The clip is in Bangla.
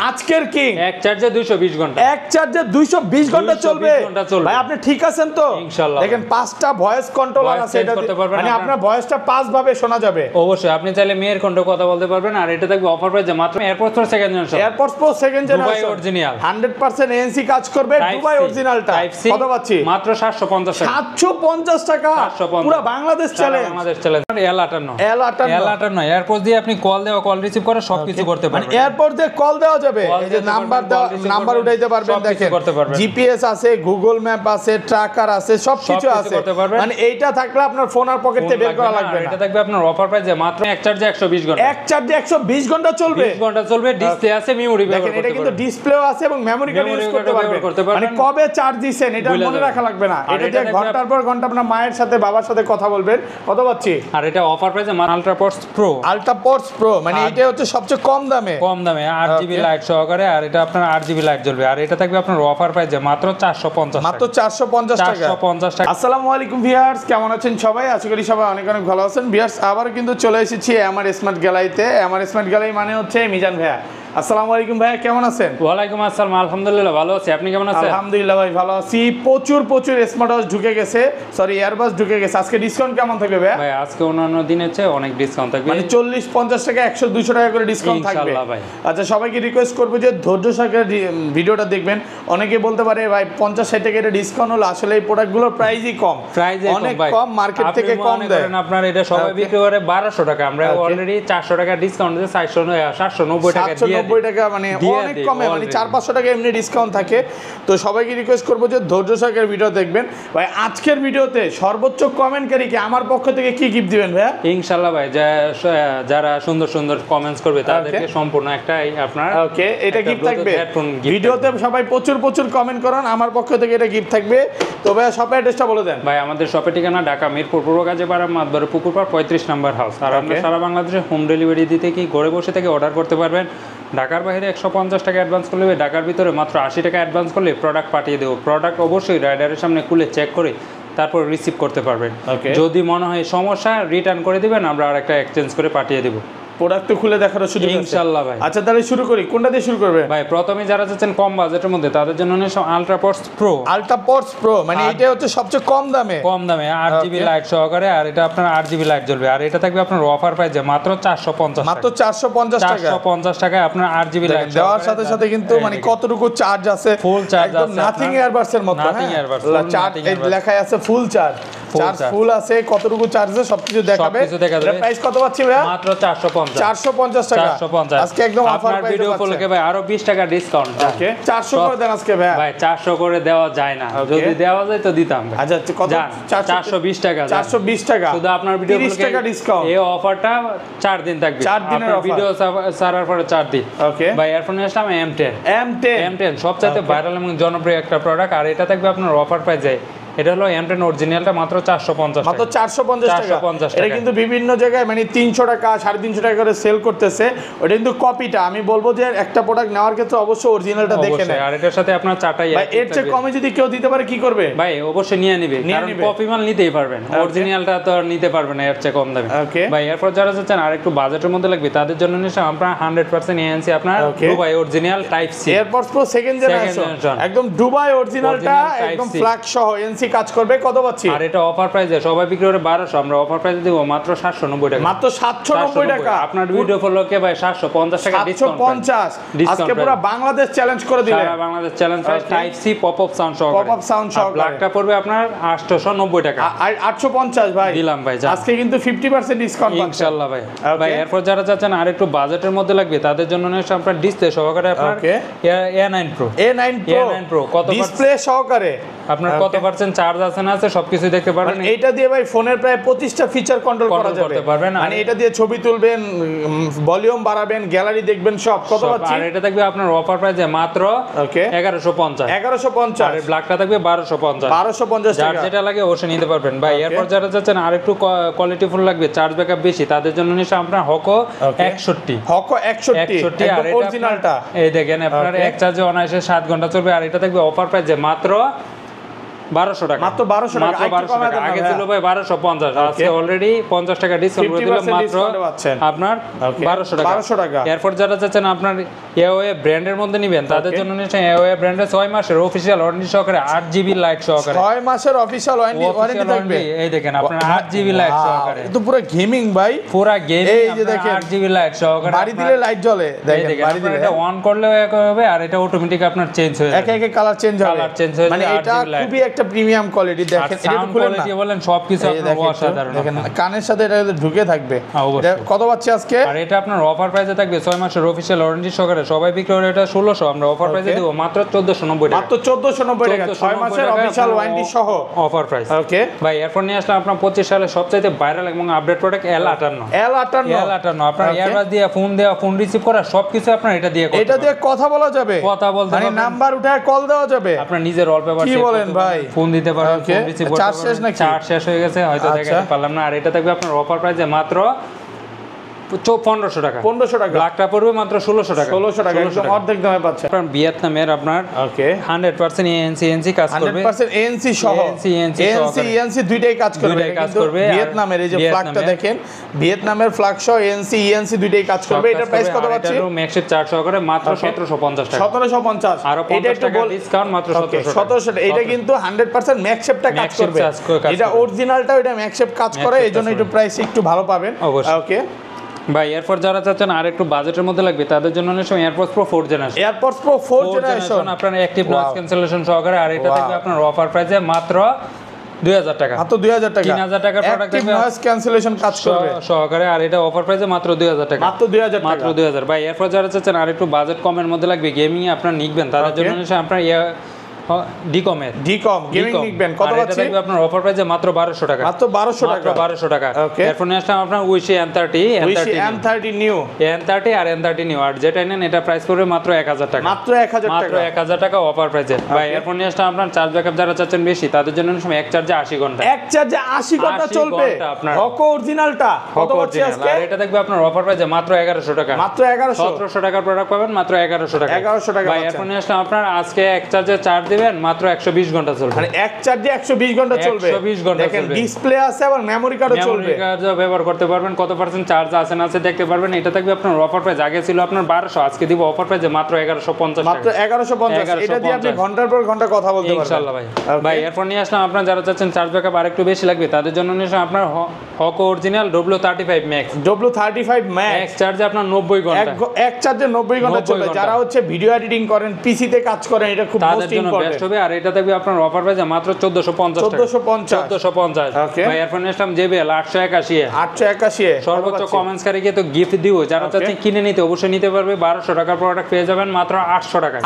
আজকের কিং এক চার্জে 220 ঘন্টা, এক চার্জে 220 ঘন্টা চলবে ভাই। আপনি ঠিক আছেন তো? ইনশাআল্লাহ। দেখেন 5টা ভয়েস কন্ট্রোলার আছে, এটা মানে আপনার ভয়েসটা 5 ভাবে শোনা যাবে। অবশ্যই আপনি চাইলে মেয়ের কণ্ঠে কথা বলতে পারবেন। আর এটা থাকবে অফার প্রাইসে মাত্র AirPods pro second generation, AirPods pro second generation Dubai original 100% ANC কাজ করবে, দুবাই অরিজিনালটা কত পাচ্ছি? মাত্র 750 টাকা। 750 টাকা পুরো Bangladesh challenge, Bangladesh challenge. L58 AirPods দিয়ে আপনি কল দেওয়া, কল রিসিভ করা সবকিছু করতে পারবেন। মানে এয়ারপড দিয়ে কল দেওয়া যাবে, এই যে নাম্বার উঠাইতে পারবেন, দেখেন জিপিএস আছে, গুগল ম্যাপ আছে, ট্র্যাকার আছে, সবকিছু আছে। মানে এইটা থাকলে আপনার ফোন আর পকেট থেকে বের করা লাগবে না। এটা থাকবে আপনার অফার প্রাইসে মাত্র এক চার্জে 120 ঘন্টা, এক চার্জে 120 ঘন্টা চলবে, 20 ঘন্টা চলবে। ডিসপ্লে আছে, মেমরি ব্যবহার করতে পারবেন। এটা কিন্তু ডিসপ্লেও আছে এবং মেমরি কার্ড ইউজ করতে পারবেন। মানে কবে চার্জ দিবেন এটা মনে রাখা লাগবে না। এটা দিয়ে ঘন্টার পর ঘন্টা আপনার মায়ের সাথে বাবার সাথে কথা বলবেন। কত পাচ্ছি? আর এটা অফার প্রাইসে আল্ট্রাপডস প্রো, মানে এটা হচ্ছে সবচেয়ে কম দামে 8GB লাইট সহকারে। আর এটা আপনার 8GB লাইট জ্বলবে। আর এটা থাকবে আপনার অফার প্রাইসে মাত্র 450 মাত্র 450 টাকা। আসসালামু আলাইকুম ভিউয়ার্স, কেমন আছেন সবাই? আশা করি সবাই অনেক অনেক ভালো আছেন। ভিউয়ার্স আবার কিন্তু চলে এসেছি আমার স্মার্ট গ্যালারিতে। আমার স্মার্ট গ্যালারি মানে হচ্ছে মিজান ভাইয়া। আসসালামু আলাইকুম ভাইয়া, কেমন আছেন? ওয়ালাইকুম আসসালাম, আলহামদুলিল্লাহ ভালো আছি। আপনি কেমন আছেন? আলহামদুলিল্লাহ ভাই ভালো আছি। প্রচুর স্মার্ট ওয়াচ ঢুকে গেছে, সরি এয়ারবাস ঢুকে গেছে। আজকে ডিসকাউন্ট কেমন থাকবে ভাইয়া? ভাই আজকে অন্যান্য দিনের চেয়ে অনেক ডিসকাউন্ট থাকবে, মানে 40-50 টাকা, 100-200 টাকা করে ডিসকাউন্ট থাকবে ইনশাআল্লাহ ভাই। আচ্ছা, সবাইকে রিকোয়েস্ট করবো যে ধৈর্য সহকারে ভিডিওটা দেখবেন। অনেকে বলতে পারে ভাই 50-60 টাকা এটা ডিসকাউন্ট হলো, আসলে এই প্রোডাক্টগুলোর প্রাইসই কম, অনেক কম, মার্কেট থেকে কম দেয়। আপনার এটা সবাই বিক্রি করে 1200 টাকা, আমরা অলরেডি 400 টাকা ডিসকাউন্ট দিয়ে 790 টাকা দিয়ে 790 টাকা, মানে অনেক কমে, মানে 400-500 টাকা এমনি ডিসকাউন্ট থাকে। তো সবাইকে রিকোয়েস্ট করবো যে ধৈর্য সহকারে ভিডিও দেখবেন ভাই। আজকের ভিডিওতে সর্বোচ্চ কমেন্টকারীকে আমার পক্ষ থেকে কি গিফট দিবেন ভাইয়া? ইনশাআল্লাহ ভাই, যারা সুন্দর সুন্দর কমেন্টস করবে তাদেরকে সম্পূর্ণ একটা আপনার ওকে এটা গিফট থাকবে। ভিডিওতে সবাই প্রচুর কমেন্ট করুন, আমার পক্ষ থেকে এটা গিফট থাকবে। তো ভাইয়া শপের অ্যাড্রেসটা বলে দেন। ভাই আমাদের শপের ঠিকানা ঢাকা মিরপুর পূর্ব কাজীপাড়া মাতবর পুকুরপাড় 35 নম্বর হাউস। আর আমরা সারা বাংলাদেশে হোম ডেলিভারি দিতে কি ঘরে বসে থেকে অর্ডার করতে পারবেন। ঢাকার বাইরে 150 টাকা অ্যাডভান্স করলে, ঢাকার ভিতরে মাত্র 80 টাকা অ্যাডভান্স করলে প্রোডাক্ট পাঠিয়ে দেবো। প্রোডাক্ট অবশ্যই রাইডারের সামনে খুলে চেক করে তারপর রিসিভ করতে পারবেন। যদি মনে হয় সমস্যা, রিটার্ন করে দিবেন, আমরা আরেকটা এক্সচেঞ্জ করে পাঠিয়ে দেবো। প্রোডাক্ট তো খুলে দেখার সুযোগ আছে ইনশাআল্লাহ ভাই। আচ্ছা তাহলে শুরু করি, কোনটা দিয়ে শুরু করবে? ভাই প্রথমে যারা চাচ্ছেন কম বাজেটের মধ্যে তাদের জন্য আল্ট্রাপডস প্রো, মানে এটা হচ্ছে সবচেয়ে কম দামে 8GB লাইট সহকারে। আর এটা আপনার 8GB লাইট জ্বলবে। আর এটা থাকবে আপনার অফার প্রাইসে মাত্র 450 টাকায় আপনার 8GB লাইট দেওয়ার সাথে সাথে কিন্তু মানে কতটুকু চার্জ আছে, ফুল চার্জ আছে, নাথিং এয়ারবাসের মতো, চার্জ লেখাই আছে ফুল চার্জ, ফুল আছে, কতটুকু চার্জ আছে সবকিছু দেখাবে। প্রাইস কত পাচ্ছি ভাই? মাত্র 450 টাকা। আজকে একদম অফার প্রাইসে ভিডিও উপলক্ষে ভাই আরো 20 টাকা ডিসকাউন্ট। ওকে 400 করে দেন আজকে ভাই। ভাই 400 করে দেওয়া যায় না, যদি দেওয়া যায় তো দিতাম। আচ্ছা কত? 420 টাকা। 420 টাকা শুধু আপনার ভিডিও 30 টাকা ডিসকাউন্ট। এই অফারটা 4 দিন থাকবে, 4 দিনের অফার। ভিডিও ছাড়ার পরে 4 দিন। ওকে ভাই এয়ারফোন আসলাম M10 সবচেয়ে ভাইরাল এবং জনপ্রিয় একটা প্রোডাক্ট। আর এটা থাকবে আপনার অফার প্রাইস যায়, এটা হলো M10 অরিজিনালটা মাত্র 450 মাত্র 450 টাকা। এটা কিন্তু বিভিন্ন জায়গায় মানে 300 টাকা 350 টাকা করে সেল করতেছে। ওটা কিন্তু কপিটা। আমি বলবো যে একটা প্রোডাক্ট নেওয়ার ক্ষেত্রে অবশ্যই অরিজিনালটা দেখে নেন। আর এটার সাথে আপনার চাটাই ভাই এর চেয়ে কমে যদি কেউ দিতে পারে কি করবে? ভাই অবশ্যই নিয়ে নেবে, কারণ কপি মাল নিতেই পারবেন, অরিজিনালটা তো নিতে পারবেন না এর চেয়ে কম দামে। ভাই এরপর যারা চাচ্ছেন আর একটু বাজেটের মধ্যে লাগবে তাদের জন্য নিশ্চয় আপনার 100% এএনসি আপনার Dubai original type C AirPods pro second generation, একদম দুবাই অরিজিনালটা, একদম ফ্ল্যাগ সহ এএনসি কাজ করবে। কত পাচ্ছি? আর এটা অফার প্রাইসে সবাই বিক্রি করে 1200, আমরা অফার প্রাইসে দেব মাত্র 790 টাকা। মাত্র 790 টাকা। আপনার ভিডিও ফলোকে ভাই 750 টাকা ডিসকাউন্ট। 750 আজকে পুরো বাংলাদেশ চ্যালেঞ্জ করে দিলেন। সারা Bangladesh challenge price type C pop up sound সহকারে। ব্ল্যাকটা পড়বে আপনার 890 টাকা। 850 ভাই দিলাম ভাই। আজকে কিন্তু 50% ডিসকাউন্ট পাচ্ছেন ইনশাআল্লাহ ভাই। ভাই এরপর যারা চাচ্ছেন আর একটু বাজেটের মধ্যে লাগবে তাদের জন্য নিশ্চয় আপনার ডিসপ্লে সহকারে আপনার A9 Pro কত ডিসপ্লে সহকারে আপনার কত পার্সেন্ট চার্জ আছে না আছে সবকিছু দেখতে পারবেন। এটা দিয়ে ভাই ফোনের প্রায় 25টা ফিচার কন্ট্রোল করা যাবে, মানে এটা দিয়ে ছবি তুলবেন, ভলিউম বাড়াবেন, গ্যালারি দেখবেন, সব। কত পাচ্ছি? আর এটা থাকবে আপনার অফার প্রাইসে মাত্র 1150 আর ব্ল্যাকটা থাকবে 1250 টাকা। যেটা লাগে অবশ্যই নিতে পারবেন ভাই। এরপর যারা চাচ্ছেন আর একটু কোয়ালিটি ফুল লাগবে, চার্জ ব্যাকআপ বেশি, তাদের জন্য নিশ্চয় আপনার হকো 61 আর অরিজিনালটা এই দেখেন আপনার এক চার্জে অনায়াসে 7 ঘন্টা চলবে। আর এটা থাকবে অফার প্রাইসে মাত্র 1200 টাকা, মাত্র 1200 টাকা, মাত্র 1200 টাকা। আগে ছিল ভাই 1250, আজকে অলরেডি 50 টাকা ডিসকাউন্ট করে দিলাম মাত্র আপনার 1200 টাকা। 1200 টাকা। এরপর যারা চাচ্ছেন আপনার এওএ ব্র্যান্ডের মধ্যে নেবেন তাদের জন্য নিশ্চয়ই এওএ ব্র্যান্ডের 6 মাসের অফিশিয়াল ওয়ারেন্টি সহকারে 8 জিবি লাইট সহকারে 6 মাসের অফিশিয়াল ওয়ারেন্টি থাকবে। এই দেখেন আপনার 8 জিবি লাইট সহকারে, এটা পুরো গেমিং ভাই, পুরো গেমিং। এই যে দেখেন 8 জিবি লাইট সহকারে বাড়ি দিলে লাইট জ্বলে, দেখেন বাড়ি দিলে এটা অন করলেও এক হবে আর এটা অটোমেটিক আপনার চেঞ্জ হয়ে যাবে, একে কালার চেঞ্জ হবে, কালার চেঞ্জ হয়ে মানে যাবে। এটা খুবই একটা প্রিমিয়াম কোয়ালিটি। দেখেন এটা একটু খুলেন না, বলেন সবকিছু আপনার অসাধারণ। দেখেন কানের সাথে এটা ঢুকে থাকবে। অবশ্যই। কত পাচ্ছি আজকে? আর এটা আপনার অফার প্রাইসে থাকবে 6 মাসের অফিশিয়াল ওয়ারেন্টি সহকারে, সবাই বিক্রি করে এটা 1600, আমরা অফার প্রাইসে দেব মাত্র 1490 টাকা, মাত্র 1490 টাকা, 6 মাসের অফিশিয়াল ওয়ারেন্টি সহ অফার প্রাইস। ওকে ভাই এরপর নিয়ে আসলাম আপনার 25 সালে সবচাইতে ভাইরাল এবং আপডেট প্রোডাক্ট L58 আপনার ইয়ারবাস দিয়ে ফোন দেওয়া, ফোন রিসিভ করা সবকিছু আপনার এটা দিয়ে এটা দিয়ে কথা বলা যাবে, কথা বলতে মানে পারবেন, নাম্বার উঠায় কল দেওয়া যাবে, আপনার নিজের ওয়ালপেপার কি বলেন ভাই, ফোন দিতে পারবেন, ফোন রিসিভ করতে চার্জ শেষ পারবেন। নাকি? চার্জ শেষ হয়ে গেছে হয়তো দেখাতে পারলাম না। আর এটা থাকবে আপনার অফার প্রাইসে মাত্র 1500 টাকা, 1500 টাকা, ব্ল্যাকটা পড়বে মাত্র 1600 টাকা, 1600 টাকা, একদম অর্ধেক দামে পাচ্ছেন। আপনার ভিয়েতনামের আপনার ওকে 100% এএনসি কাজ করবে, 100% এএনসি সহ, এএনসি দুইটাই কাজ করবে, কিন্তু ভিয়েতনামের এই যে ফ্ল্যাগটা দেখেন, ভিয়েতনামের ফ্ল্যাগ সহ এএনসি দুইটাই কাজ করবে। এটা প্রাইস কত পাচ্ছি? এটারও ম্যাক্সের চার্জ সহকারে মাত্র 1750 টাকা, 1750, আর 50 টাকা ডিসকাউন্ট মাত্র 1700 টাকা। এটা কিন্তু 100% ম্যাক্সেপটা কাজ করবে, এটা অরিজিনালটা, এটা ম্যাক্সেপ কাজ করে, এইজন্য একটু প্রাইস একটু ভালো পাবেন। ওকে ভাই এরপর যারা চাচ্ছেন আর একটু বাজেটের মধ্যে লাগবে তাদের জন্য নিশ্চয় AirPods pro 4 generation, AirPods pro 4 generation আপনার অ্যাক্টিভ নয়েজ ক্যান্সেলেশন সহকারে, আর এটা থাকবে আপনার অফার প্রাইসে মাত্র 2000 টাকা, মাত্র 2000 টাকা, 3000 টাকার প্রোডাক্ট অ্যাক্টিভ নয়েজ ক্যান্সেলেশন কাজ করবে সহকারে, আর এটা অফার প্রাইসে মাত্র 2000 টাকা, মাত্র 2000 টাকা, মাত্র 2000। ভাই এরপর যারা চাচ্ছেন আর একটু বাজেট কমের মধ্যে লাগবে, গেমিং এ আপনার নিবেন তাদের জন্য নিশ্চয় আপনার ডিকম গেমিং নিবেন। কত পাচ্ছি? আপনার অফার প্রাইসে মাত্র 1200 টাকা, মাত্র 1200 টাকা, 1200 টাকা। ওকে এরপর নিয়ে আসলাম আপনার উইশি M30 নিউ, N30 আর N30 নিউ, আর যেটা নেন এটা প্রাইস পড়বে মাত্র 1000 টাকা, মাত্র 1000 টাকা, মাত্র 1000 টাকা অফার প্রাইসে। ভাই এরপর নিয়ে আসলাম আপনার চার্জ ব্যাকআপ যারা চাচ্ছেন বেশি তাদের জন্য সময় এক চার্জে 80 ঘন্টা, এক চার্জে 80 ঘন্টা চলবে আপনার হকো অরিজিনালটা। কত পাচ্ছি আজকে? আর এটা থাকবে আপনার অফার প্রাইসে মাত্র 1100 টাকা, মাত্র 1100, 1700 টাকার প্রোডাক্ট পাবেন মাত্র 1100 টাকা, 1100 টাকা। ভাই এরপর নিয়ে আসলাম আপনার আজকে এক চার্জে চার্জ দিবেন মাত্র 120 ঘন্টা চলবে, মানে এক চার্জে 120 ঘন্টা চলবে, 120 ঘন্টা দেখেন চলবে। ডিসপ্লে আছে আবার মেমরি কার্ডও চলবে, মেমরি কার্ড ব্যবহার করতে পারবেন, কত পার্সেন্ট চার্জ আছে না আছে দেখতে পারবেন। এটা থাকবে আপনার অফার প্রাইস, আগে ছিল আপনার 1200, আজকে দিব অফার প্রাইসে মাত্র 1150 মাত্র টাকা, 1150। এটা দিয়ে আপনি ঘন্টার পর ঘন্টা কথা বলতে পারবেন ইনশাআল্লাহ। ভাই এরপর নিয়ে আসলাম আপনার যারা চাচ্ছেন চার্জ ব্যাকআপ আরেকটু বেশি লাগবে তাদের জন্য নিয়ে আসলাম আপনার Hoco original W35 max, W35 max এক চার্জে আপনার 90 ঘন্টা, এক চার্জে 90 ঘন্টা চলবে। যারা হচ্ছে ভিডিও এডিটিং করেন, পিসিতে কাজ করেন, এটা খুব তাদের মোস্ট জন্য ইম্পর্টেন্ট বেস্ট হবে। আর এটা থাকবে আপনার অফার প্রাইসে মাত্র 1450 টাকা, 1450। ওকে ভাই এরপর নিয়ে আসলাম JBL 881, 881 সর্বোচ্চ কমেন্টস কারীকে তো গিফট দিব, যারা চাচ্ছেন কিনে নিতে অবশ্যই নিতে পারবে। 1200 টাকার প্রোডাক্ট পেয়ে যাবেন মাত্র 800 টাকা।